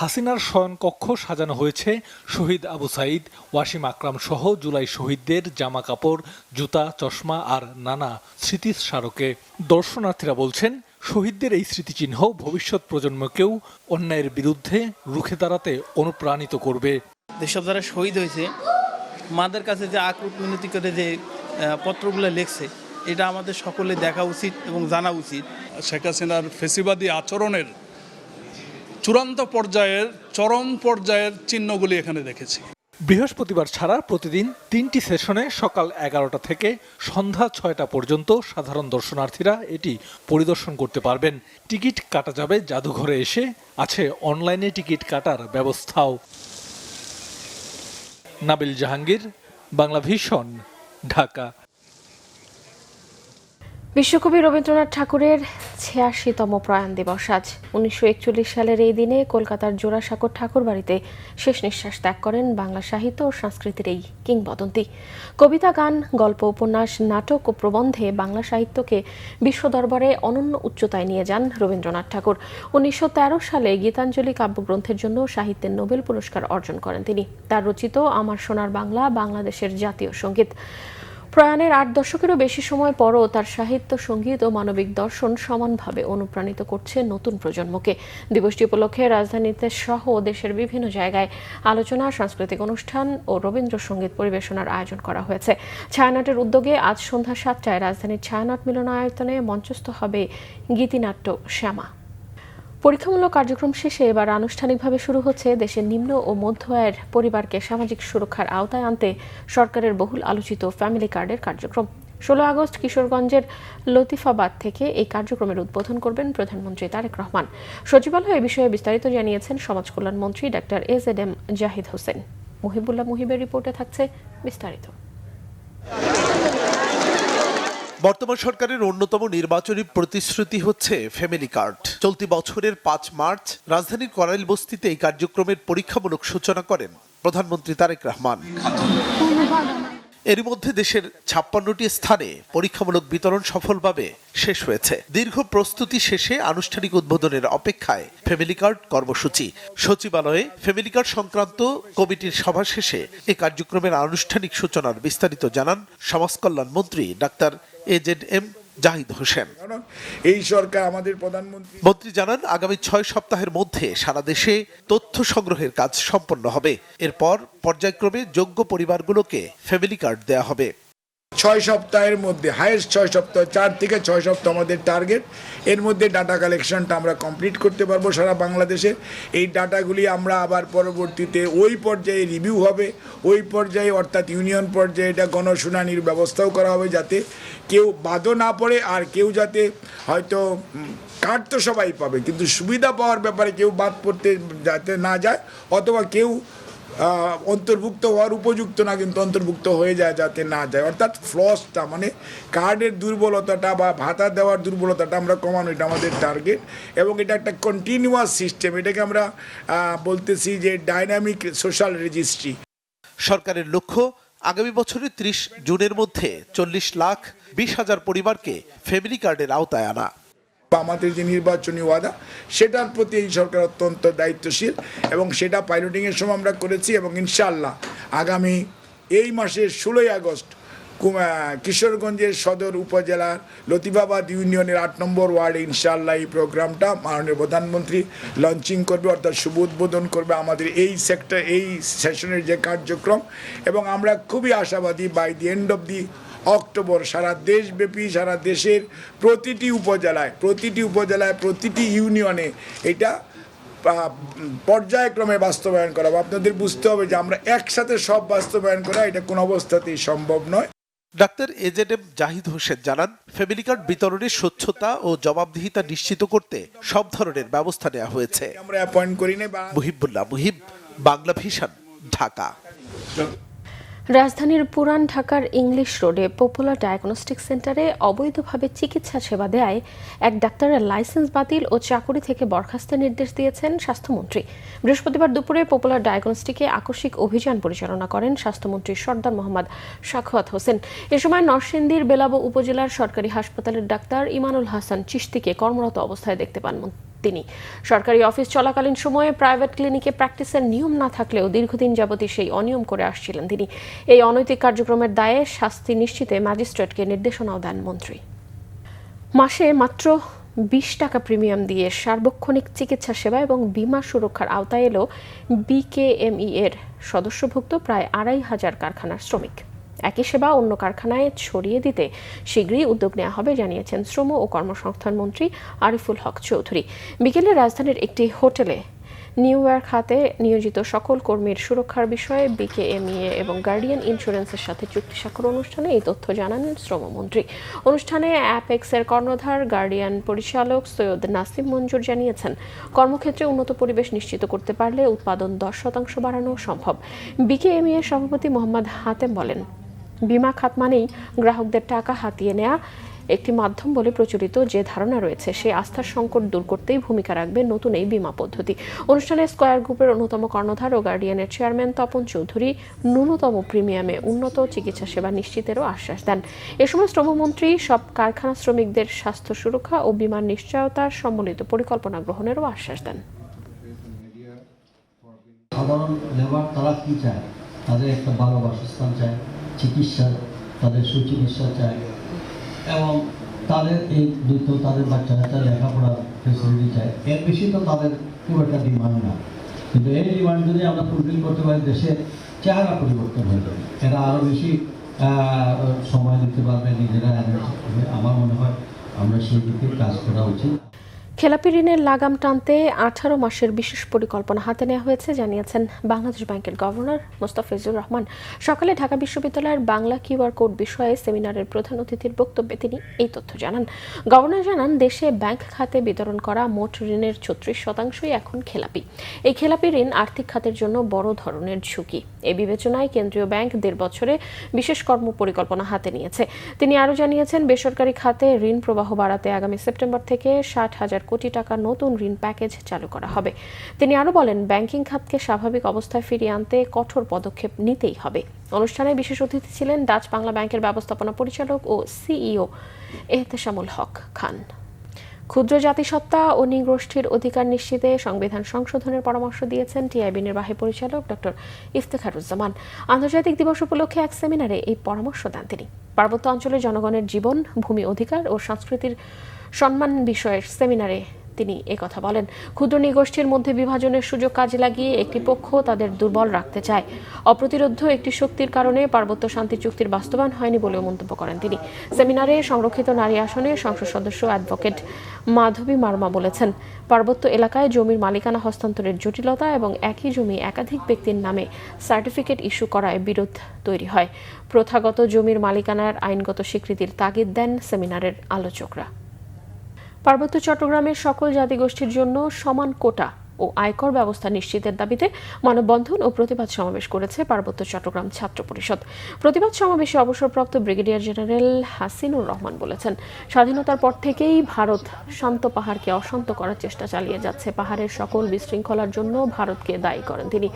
হাসিনার শয়নকক্ষ সাজানো হয়েছে শহীদ আবু সাইদ, ওয়াসিম আকরাম সহ জুলাই শহীদদের জামা কাপড়, জুতা, চশমা আর নানা স্মৃতিস্মারকে। দর্শনার্থীরা বলছেন, শহীদদের এই স্মৃতিচিহ্ন ভবিষ্যৎ প্রজন্মকেও অন্যায়ের বিরুদ্ধে রুখে দাঁড়াতে অনুপ্রাণিত করবে। যেসব যারা শহীদ হয়েছে, মাদের কাছে যে আকুট মিনতি করে যে পত্রগুলো লেখছে, এটা আমাদের সকলে দেখা উচিত এবং জানা উচিত। শেখ হাসিনার ফেসিবাদী আচরণের চূড়ান্ত পর্যায়ের, চরম পর্যায়ের চিহ্নগুলি এখানে দেখেছি। বৃহস্পতিবার ছাড়া প্রতিদিন 3টি সেশনে সকাল 11টা থেকে সন্ধ্যা 6টা পর্যন্ত সাধারণ দর্শনার্থীরা এটি পরিদর্শন করতে পারবেন। টিকিট কাটা যাবে জাদুঘরে এসে, আছে অনলাইনে টিকিট কাটার ব্যবস্থাও। নাবিল জাহাঙ্গীর, বাংলা ভিশন, ঢাকা। বিশ্বকবি রবীন্দ্রনাথ ঠাকুরের ৮৬তম প্রয়াণ দিবস আজ। ১৯৪১ সালের এই দিনে কলকাতার জোড়াসাঁকোর ঠাকুরবাড়িতে শেষ নিঃশ্বাস ত্যাগ করেন বাংলা সাহিত্য ও সংস্কৃতির এই কিংবদন্তি। কবিতা, গান, গল্প, উপন্যাস, নাটক ও প্রবন্ধে বাংলা সাহিত্যকে বিশ্ব দরবারে অনন্য উচ্চতায় নিয়ে যান রবীন্দ্রনাথ ঠাকুর। ১৯১৩ সালে গীতাঞ্জলি কাব্যগ্রন্থের জন্য সাহিত্যের নোবেল পুরস্কার অর্জন করেন তিনি। তার রচিত আমার সোনার বাংলা বাংলাদেশের জাতীয় সঙ্গীত। প্রয়াণের ৮ দশকেরও বেশি সময় পরও তার সাহিত্য, সঙ্গীত ও মানবিক দর্শন সমানভাবে অনুপ্রাণিত করছে নতুন প্রজন্মকে। দিবসটি উপলক্ষে রাজধানীতে সহ দেশের বিভিন্ন জায়গায় আলোচনা, সাংস্কৃতিক অনুষ্ঠান ও রবীন্দ্রসঙ্গীত পরিবেশনার আয়োজন করা হয়েছে। ছায়ানটের উদ্যোগে আজ সন্ধ্যা 7টায় রাজধানীর ছায়ানট মিলনায়তনে মঞ্চস্থ হবে গীতিনাট্য শ্যামা। পরীক্ষামূলক কার্যক্রম শেষে এবার আনুষ্ঠানিকভাবে শুরু হচ্ছে দেশের নিম্ন ও মধ্য আয়ের পরিবারকে সামাজিক সুরক্ষার আওতায় আনতে সরকারের বহুল আলোচিত ফ্যামিলি কার্ডের কার্যক্রম। 16 আগস্ট কিশোরগঞ্জের লতিফাবাদ থেকে এই কার্যক্রমের উদ্বোধন করবেন প্রধানমন্ত্রী তারেক রহমান। সচিবালয়ে এ বিষয়ে বিস্তারিত জানিয়েছেন সমাজ কল্যাণ মন্ত্রী ডাক্তার এজেডএম জাহিদ হোসেন। মুহিবুল্লাহ মুহিবের রিপোর্টে থাকছে বিস্তারিত। বর্তমান সরকারের অন্যতম নির্বাচনী প্রতিশ্রুতি হচ্ছে ফ্যামিলি কার্ড। চলতি বছরের 5 মার্চ রাজধানীর করাইল বস্তিতে এই কার্যক্রমের পরীক্ষামূলক সূচনা করেন প্রধানমন্ত্রী তারেক রহমান। এর মধ্যে দেশের 56টি স্থানে পরীক্ষামূলক বিতরণ সফলভাবে শেষ হয়েছে। দীর্ঘ প্রস্তুতি শেষে আনুষ্ঠানিক উদ্বোধনের অপেক্ষায় ফ্যামিলি কার্ড কর্মসূচি। সচিবালয়ে ফ্যামিলি কার্ড সংক্রান্ত কমিটির সভা শেষে এই কার্যক্রমের আনুষ্ঠানিক সূচনার বিস্তারিত জানান সমাজ কল্যাণ মন্ত্রী ডাক্তার এজেডএম জাহিদ হোসেন। এই সরকার আমাদের মন্ত্রী জানান, আগামী 6 সপ্তাহের মধ্যে সারা দেশে তথ্য সংগ্রহের কাজ সম্পন্ন হবে। এরপর পর্যায়ক্রমে যোগ্য পরিবারগুলোকে ফ্যামিলি কার্ড দেয়া হবে। 6 সপ্তাহের মধ্যে, হাইয়েস্ট 6 সপ্তাহ, 4 থেকে 6 সপ্তাহ আমাদের টার্গেট। এর মধ্যে ডাটা কালেকশনটা আমরা কমপ্লিট করতে পারবো সারা বাংলাদেশে। এই ডাটাগুলি আমরা আবার পরবর্তীতে ওই পর্যায়ে রিভিউ হবে, ওই পর্যায়ে অর্থাৎ ইউনিয়ন পর্যায়ে এটা গণশুনানির ব্যবস্থাও করা হবে, যাতে কেউ বাদও না পড়ে, আর কেউ যাতে হয়তো কার্ড তো সবাই পাবে, কিন্তু সুবিধা পাওয়ার ব্যাপারে কেউ বাদ পড়তে যাতে না যায়, অথবা কেউ অন্তর্ভুক্ত হওয়ার উপযুক্ত না কিন্তু অন্তর্ভুক্ত হয়ে যায় যাতে না যায়, অর্থাৎ ফ্লসটা মানে কার্ডের দুর্বলতাটা বা ভাতা দেওয়ার দুর্বলতাটা আমরা কমানো, এটা আমাদের টার্গেট। এবং এটা একটা কন্টিনিউয়াস সিস্টেম, এটাকে আমরা বলতেছি যে ডাইনামিক সোশ্যাল রেজিস্ট্রি। সরকারের লক্ষ্য আগামী বছরের 30 জুনের মধ্যে 40,20,000 পরিবারকে ফ্যামিলি কার্ডের আওতায় আনা। আমাদের যে নির্বাচনী ওয়াদা, সেটার প্রতি এই সরকার অত্যন্ত দায়িত্বশীল এবং সেটা পাইলটিংয়ের সময় আমরা করেছি। এবং ইনশাআল্লাহ আগামী এই মাসের 16 আগস্ট কিশোরগঞ্জের সদর উপজেলার লতিফাবাদ ইউনিয়নের 8 নম্বর ওয়ার্ডে ইনশাআল্লাহ এই প্রোগ্রামটা মাননীয় প্রধানমন্ত্রী লঞ্চিং করবে, অর্থাৎ শুভ উদ্বোধন করবে আমাদের এই সেক্টর, এই সেশনের যে কার্যক্রম। এবং আমরা খুবই আশাবাদী by the end of the October সারা দেশব্যাপী, সারা দেশের প্রতিটি উপজেলায়, প্রতিটি ইউনিয়নে এটা পর্যায়ক্রমে বাস্তবায়ন করা হবে। আপনাদের বুঝতে হবে যে আমরা একসাথে সব বাস্তবায়ন করা এটা কোনো অবস্থাতেই সম্ভব নয়। ডাক্তার এজেডএম জাহিদ হোসেন জানান, ফ্যামিলি কার্ড বিতরণের স্বচ্ছতা ও জবাবদিহিতা নিশ্চিত করতে সব ধরনের ব্যবস্থা নেওয়া হয়েছে। আমরা অ্যাপয়েন্ট করি না। মুহিবুল্লাহ মুহিব, বাংলা ভিশন, ঢাকা। রাজধানীর পুরান ঢাকার ইংলিশ রোডে পপুলার ডায়াগনস্টিক সেন্টারে অবৈধভাবে চিকিৎসা সেবা দেয় এক ডাক্তারের লাইসেন্স বাতিল ও চাকুরি থেকে বরখাস্তের নির্দেশ দিয়েছেন স্বাস্থ্যমন্ত্রী। বৃহস্পতিবার দুপুরে পপুলার ডায়াগনস্টিকে আকস্মিক অভিযান পরিচালনা করেন স্বাস্থ্যমন্ত্রী সর্দার মোহাম্মদ সাখাওয়াত হোসেন। এ সময় নরসিংদীর বেলাবো উপজেলার সরকারি হাসপাতালের ডাক্তার ইমানুল হাসান চিশতিকে কর্মরত অবস্থায় দেখতে পান তিনি। সরকারি অফিস চলাকালীন সময়ে প্রাইভেট ক্লিনিকে প্র্যাকটিসের নিয়ম না থাকলেও দীর্ঘদিন যাবতই সেই অনিয়ম করে আসছিলেন তিনি। এই অনৈতিক কার্যক্রমের দায়ে শাস্তি নিশ্চিতে ম্যাজিস্ট্রেটকে নির্দেশনাও দেন মন্ত্রী। মাসে মাত্র 20 টাকা প্রিমিয়াম দিয়ে সার্বক্ষণিক চিকিৎসা সেবা এবং বীমা সুরক্ষার আওতায় এলো বিকেএমই এর সদস্যভুক্ত প্রায় 2,500 কারখানার শ্রমিক। একই সেবা অন্য কারখানায় ছড়িয়ে দিতে শীঘ্রই উদ্যোগ নেওয়া হবে জানিয়েছেন শ্রম ও কর্মসংস্থান মন্ত্রী আরিফুল হক চৌধুরী। বিকেলে রাজধানীর একটি হোটেলে নিউ ইয়র্ক খাতে নিয়োজিত সকল কর্মীর সুরক্ষার বিষয়ে বিকেএমইএ এবং গার্ডিয়ান ইন্স্যুরেন্সের সাথে চুক্তি স্বাক্ষর অনুষ্ঠানে এই তথ্য জানান শ্রমমন্ত্রী। অনুষ্ঠানে অ্যাপেক্সের কর্ণধার গার্ডিয়ান পরিচালক সৈয়দ নাসিম মঞ্জুর জানিয়েছেন, কর্মক্ষেত্রে উন্নত পরিবেশ নিশ্চিত করতে পারলে উৎপাদন 10% বাড়ানো সম্ভব। বিকেএমইএ সভাপতি মোহাম্মদ হাতেম বলেন, বিমা খাত মানেই গ্রাহকদের টাকা হাতিয়ে নেওয়া একটি মাধ্যম বলে প্রচলিত যে ধারণা রয়েছে, সেই আস্থার সংকট দূর করতেই ভূমিকা রাখবে নতুন এই বিমা পদ্ধতি। অনুষ্ঠানে স্কয়ার গ্রুপের অন্যতম কর্ণধার ও গার্ডিয়ানের চেয়ারম্যান তপন চৌধুরী ন্যূনতম প্রিমিয়ামে উন্নত চিকিৎসা সেবা নিশ্চিতেরও আশ্বাস দেন। এ সময় শ্রমমন্ত্রী সব কারখানা শ্রমিকদের স্বাস্থ্য সুরক্ষা ও বিমার নিশ্চয়তার সম্মিলিত পরিকল্পনা গ্রহণেরও আশ্বাস দেন। সাধারণ লেবার তারা কি চায়? তাদের একটা ভালো বাসস্থান চায়, চিকিৎসা, তাদের সুচিকিৎসা চায় এবং তাদের এই দ্রুত তাদের বাচ্চারা লেখাপড়ার ফেসিলিটি চায়। এর বেশি তো তাদের খুব একটা ডিমান্ড না, কিন্তু এই ডিমান্ড যদি আমরা ফুলফিল করতে পারি দেশের চেহারা পরিবর্তন হয়ে যাবে। এরা আরও বেশি সময় দিতে পারবে, নিজেরা এনার্জি করবে। আমার মনে হয় আমরা সেই দিকে কাজ করা উচিত। খেলাপি ঋণের লাগাম টানতে 18 মাসের বিশেষ পরিকল্পনা হাতে নেওয়া হয়েছে জানিয়েছেন বাংলাদেশ ব্যাংকের গভর্নর মোস্তাফিজুর রহমান। সকালে ঢাকা বিশ্ববিদ্যালয়ের বাংলা কিউআর কোড বিষয়ে সেমিনারের প্রধান অতিথির বক্তব্যে তিনি এই তথ্য জানান। গভর্নর জানান, দেশে ব্যাংক খাতে বিতরণ করা মোট ঋণের 36% এখন খেলাপি। এই খেলাপি ঋণ আর্থিক খাতের জন্য বড় ধরনের ঝুঁকি। এই বিবেচনায় কেন্দ্রীয় ব্যাংক 1.5 বছরে বিশেষ কর্মপরিকল্পনা হাতে নিয়েছে। তিনি আরও জানিয়েছেন, বেসরকারি খাতে ঋণ প্রবাহ বাড়াতে আগামী সেপ্টেম্বর থেকে 60,000 কোটি টাকা নতুন ঋণ প্যাকেজ চালু করা হবে। তিনি আরও বলেন, ব্যাংকিং খাতকে স্বাভাবিক অবস্থায় ফিরিয়ে আনতে কঠোর পদক্ষেপ নিতেই হবে। অনুষ্ঠানে বিশেষ অতিথি ছিলেন ডাচ বাংলা ব্যাংকের ব্যবস্থাপনা পরিচালক ও সিইও এহতেশামুল হক খান। ক্ষুদ্র জাতিসত্তা ও নৃগোষ্ঠীর অধিকার নিশ্চিতে সংবিধান সংশোধনের পরামর্শ দিয়েছেন টিআইবি নির্বাহী পরিচালক ডক্টর ইফতেখারুজ্জামান। আন্তর্জাতিক দিবস উপলক্ষে এক সেমিনারে এই পরামর্শ দেন তিনি। পার্বত্য অঞ্চলের জনগণের জীবন, ভূমি অধিকার ও সংস্কৃতির সম্মান বিষয়ের সেমিনারে তিনি একথা বলেন। ক্ষুদ্র নৃগোষ্ঠীর মধ্যে বিভাজনের সুযোগ কাজে লাগিয়ে একটি পক্ষ তাদের দুর্বল রাখতে চায়। অপ্রতিরোধ্য একটি শক্তির কারণে পার্বত্য শান্তি চুক্তির বাস্তবায়ন হয়নি বলেও মন্তব্য করেন তিনি। সেমিনারে সংরক্ষিত নারী আসনে সংসদ সদস্য অ্যাডভোকেট মাধবী মার্মা বলেছেন, পার্বত্য এলাকায় জমির মালিকানা হস্তান্তরের জটিলতা এবং একই জমি একাধিক ব্যক্তির নামে সার্টিফিকেট ইস্যু করায় বিরোধ তৈরি হয়। প্রথাগত জমির মালিকানার আইনগত স্বীকৃতির তাগিদ দেন সেমিনারের আলোচকরা। পার্বত্য চট্টগ্রামের সকল জাতিগোষ্ঠীর জন্য সমান কোটা ও আয়কর ব্যবস্থা নিশ্চিতের দাবিতে মানববন্ধন ও প্রতিবাদ সমাবেশ করেছে পার্বত্য চট্টগ্রাম ছাত্র পরিষদ। প্রতিবাদ সমাবেশে অবসরপ্রাপ্ত ব্রিগেডিয়ার জেনারেল হাসিনুর রহমান বলেছেন, স্বাধীনতার পর থেকেই ভারত শান্ত পাহাড়কে অশান্ত করার চেষ্টা চালিয়ে যাচ্ছে। পাহাড়ের সকল বিশৃঙ্খলার জন্য ভারতকে দায়ী করেন তিনি।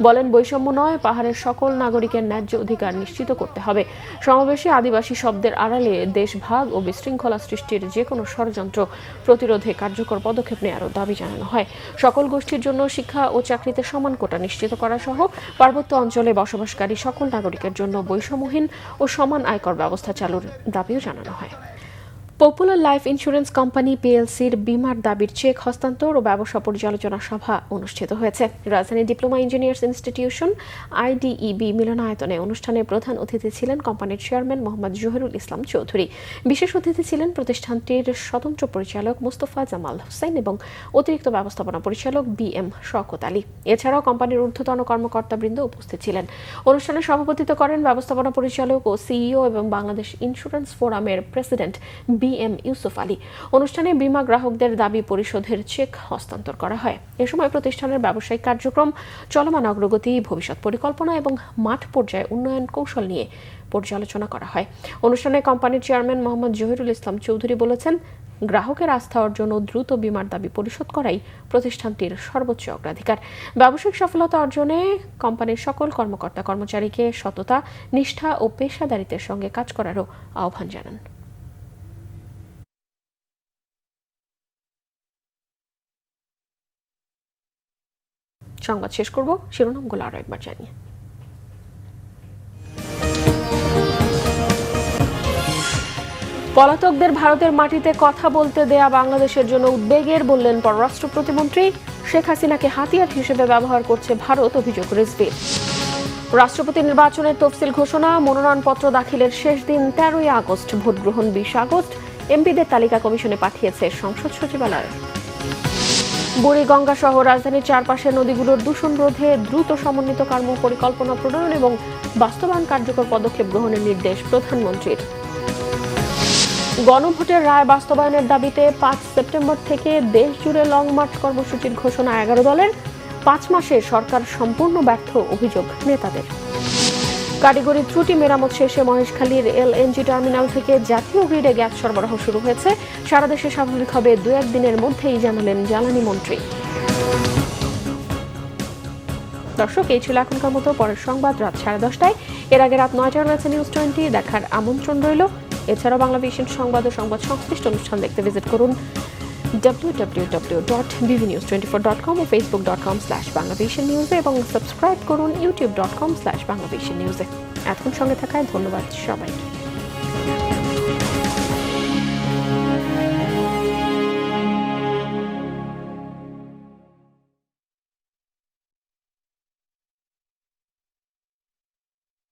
বলেন, বৈষম্য নয়, পাহাড়ের সকল নাগরিকের ন্যায্য অধিকার নিশ্চিত করতে হবে। সমাবেশে আদিবাসী শব্দের আড়ালে দেশভাগ ও বিশৃঙ্খলা সৃষ্টির যে কোনো ষড়যন্ত্র প্রতিরোধে কার্যকর পদক্ষেপ নেওয়ারও দাবি জানানো হয়। সকল গোষ্ঠীর জন্য শিক্ষা ও চাকরিতে সমান কোটা নিশ্চিত করা সহ পার্বত্য অঞ্চলে বসবাসকারী সকল নাগরিকের জন্য বৈষম্যহীন ও সমান আয়কর ব্যবস্থা চালুর দাবিও জানানো হয়। পপুলার লাইফ ইন্স্যুরেন্স কোম্পানি পিএলসির বিমার দাবির চেক হস্তান্তর ও ব্যবসা পর্যালোচনা সভা অনুষ্ঠিত হয়েছে রাজধানী ডিপ্লোমা ইঞ্জিনিয়ার্স ইনস্টিটিউশন আইডিইবি মিলনায়তনে। অনুষ্ঠানে প্রধান অতিথি ছিলেন কোম্পানির চেয়ারম্যান মোহাম্মদ জহিরুল ইসলাম চৌধুরী। বিশেষ অতিথি ছিলেন প্রতিষ্ঠানটির স্বতন্ত্র পরিচালক মুস্তফা জামাল হোসেন এবং অতিরিক্ত ব্যবস্থাপনা পরিচালক বিএম শওকত আলী। এছাড়াও কোম্পানির ঊর্ধ্বতন কর্মকর্তাবৃন্দ উপস্থিত ছিলেন। অনুষ্ঠানে সভাপতিত্ব করেন ব্যবস্থাপনা পরিচালক ও সিইও এবং বাংলাদেশ ইন্স্যুরেন্স ফোরামের প্রেসিডেন্ট বিএম ইউসুফ আলী। অনুষ্ঠানে বীমা গ্রাহকদের দাবি পরিশোধের চেক হস্তান্তর করা হয়। এ সময় প্রতিষ্ঠানের ব্যবসায়িক কার্যক্রম, চলমান অগ্রগতি, ভবিষ্যৎ পরিকল্পনা এবং মাঠ পর্যায়ে উন্নয়ন কৌশল নিয়ে পর্যালোচনা করা হয়। অনুষ্ঠানে কোম্পানির চেয়ারম্যান মোহাম্মদ জহিরুল ইসলাম চৌধুরী বলেছেন, গ্রাহকের আস্থা অর্জন ও দ্রুত বীমার দাবি পরিশোধ করাই প্রতিষ্ঠানটির সর্বোচ্চ অগ্রাধিকার। ব্যবসায়িক সফলতা অর্জনে কোম্পানির সকল কর্মকর্তা কর্মচারীকে সততা, নিষ্ঠা ও পেশাদারিত্বের সঙ্গে কাজ করারও আহ্বান জানান। সংবাদ শেষ করব শিরোনামগুলো আরো একবার জানিয়ে। পলাতকদের ভারতের মাটিতে কথা বলতে দেয়া বাংলাদেশের জন্য উদ্বেগের বললেন পররাষ্ট্র প্রতিমন্ত্রী। শেখ হাসিনাকে হাতিয়ার হিসেবে ব্যবহার করছে ভারত, অভিযোগ রিজভীর। রাষ্ট্রপতি নির্বাচনের তফসিল ঘোষণা, মনোনয়নপত্র দাখিলের শেষ দিন 13ই আগস্ট, ভোট গ্রহণ 20 আগস্ট। এমপিদের তালিকা কমিশনে পাঠিয়েছে সংসদ সচিবালয়। বুড়িগঙ্গা সহ রাজধানীর চারপাশের নদীগুলোর দূষণ রোধে দ্রুত সমন্বিত কর্ম পরিকল্পনা প্রণয়ন এবং বাস্তবায়ন কার্যকর পদক্ষেপ গ্রহণের নির্দেশ প্রধানমন্ত্রীর। গণভোটের রায় বাস্তবায়নের দাবিতে 5 সেপ্টেম্বর থেকে দেশ জুড়ে লং মার্চ কর্মসূচির ঘোষণা 11 দলের। 5 মাসে সরকার সম্পূর্ণ ব্যর্থ, অভিযোগ নেতাদের। কারিগরি ত্রুটি মেরামত শেষে মহেশখালীর এলএনজি টার্মিনাল থেকে জাতীয় গ্রিডে গ্যাস সরবরাহ শুরু হয়েছে। সারা দেশে স্বাভাবিক হবে 2-1 দিনের মধ্যেই, জানালেন জ্বালানি মন্ত্রী। দর্শক, এই ছিল এখনকার মতো। পরের সংবাদ রাত 10:30টায়। এর আগে রাত 9টায় রয়েছে নিউজ 20 দেখার আমন্ত্রণ রইল। এছাড়াও বাংলাভিশন সংবাদ ও সংবাদ সংশ্লিষ্ট অনুষ্ঠান দেখতে ভিজিট করুন www.bvnews24.com ও facebook.com/banglavishnnews এবং সাবস্ক্রাইব করুন youtube.com/banglavishnnews। এতক্ষণ সঙ্গে থাকায় ধন্যবাদ সবাইকে।